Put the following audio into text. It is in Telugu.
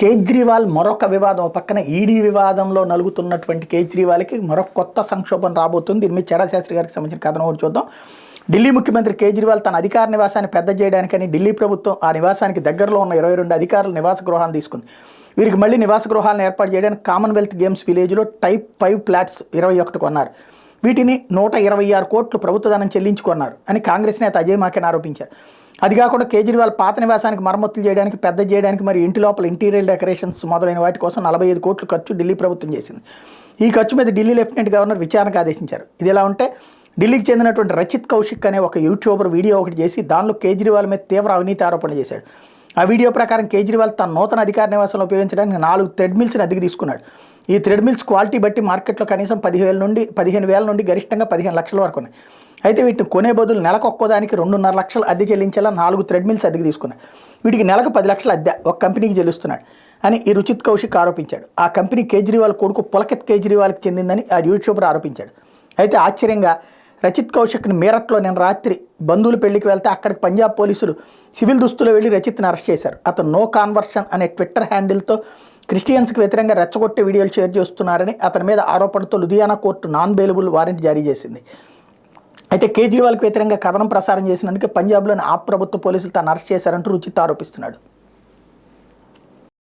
కేజ్రీవాల్ మరొక వివాదం పక్కన ఈడీ వివాదంలో నలుగుతున్నటువంటి కేజ్రీవాల్కి మరొక కొత్త సంక్షోభం రాబోతుంది. దీని మీద చెడా శాస్త్రి గారికి సంబంధించిన కథనం ఒకటి చూద్దాం. ఢిల్లీ ముఖ్యమంత్రి కేజ్రీవాల్ తన అధికార నివాసాన్ని పెద్ద చేయడానికని ఢిల్లీ ప్రభుత్వం ఆ నివాసానికి దగ్గరలో ఉన్న 22 అధికారుల నివాస గృహాలను తీసుకుంది. వీరికి మళ్ళీ నివాస గృహాలను ఏర్పాటు చేయడానికి కామన్వెల్త్ గేమ్స్ విలేజ్లో టైప్ 5 ఫ్లాట్స్ 21 కొన్నారు. వీటిని 126 కోట్లు ప్రభుత్వ ధనం చెల్లించుకున్నారు అని కాంగ్రెస్ నేత అజయ్ మాకెన్ ఆరోపించారు. అది కాకుండా కేజ్రీవాల్ పాత నివాసానికి మరమ్మతులు చేయడానికి, పెద్ద చేయడానికి, మరి ఇంటి లోపల ఇంటీరియర్ డెకరేషన్స్ మొదలైన వాటి కోసం 45 కోట్లు ఖర్చు ఢిల్లీ ప్రభుత్వం చేసింది. ఈ ఖర్చు మీద ఢిల్లీ లెఫ్టినెంట్ గవర్నర్ విచారణకు ఆదేశించారు. ఇది ఎలా ఉంటే ఢిల్లీకి చెందినటువంటి రచిత్ కౌశిక్ అనే ఒక యూట్యూబర్ వీడియో ఒకటి చేసి దానిలో కేజ్రీవాల్ మీద తీవ్ర అవినీతి ఆరోపణలు చేశాడు. ఆ వీడియో ప్రకారం కేజ్రీవాల్ తన నూతన అధికార నివాసంలో ఉపయోగించడానికి 4 థ్రెడ్మిల్స్ని అద్దెకు తీసుకున్నాడు. ఈ థ్రెడ్మిల్స్ క్వాలిటీ బట్టి మార్కెట్లో కనీసం 15,000 నుండి గరిష్టంగా 15 లక్షల వరకు ఉన్నాయి. అయితే వీటిని కొనే బదులు నెలకు ఒక్కోదానికి 2.5 లక్షలు అద్దె చెల్లించేలా 4 థ్రెడ్మిల్స్ అద్దెకు తీసుకున్నాడు. వీటికి నెలకు 10 లక్షల అద్దె ఒక కంపెనీకి చెల్లిస్తున్నాడు అని ఈ రుచిత్ కౌశిక్ ఆరోపించాడు. ఆ కంపెనీ కేజ్రీవాల్ కొడుకు పులకిత్ కేజ్రీవాల్కి చెందిందని ఆ యూట్యూబర్ ఆరోపించాడు. అయితే ఆశ్చర్యంగా రచిత్ కౌశిక్ని మీరట్లో నిన్న రాత్రి బంధువుల పెళ్లికి వెళ్తే అక్కడికి పంజాబ్ పోలీసులు సివిల్ దుస్తులో వెళ్ళి రచిత్ని అరెస్ట్ చేశారు. అతను నో కాన్వర్షన్ అనే ట్విట్టర్ హ్యాండిల్తో క్రిస్టియన్స్కి వ్యతిరేకంగా రెచ్చగొట్టే వీడియోలు షేర్ చేస్తున్నారని అతని మీద ఆరోపణతో Ludhiana court non bailable warrant జారీ చేసింది. అయితే కేజ్రీవాల్కి వ్యతిరేకంగా కథనం ప్రసారం చేసినందుకే పంజాబ్లోని ఆప్ ప్రభుత్వ పోలీసులు తాను అరెస్ట్ చేశారంటూ రుచిత్ ఆరోపిస్తున్నాడు.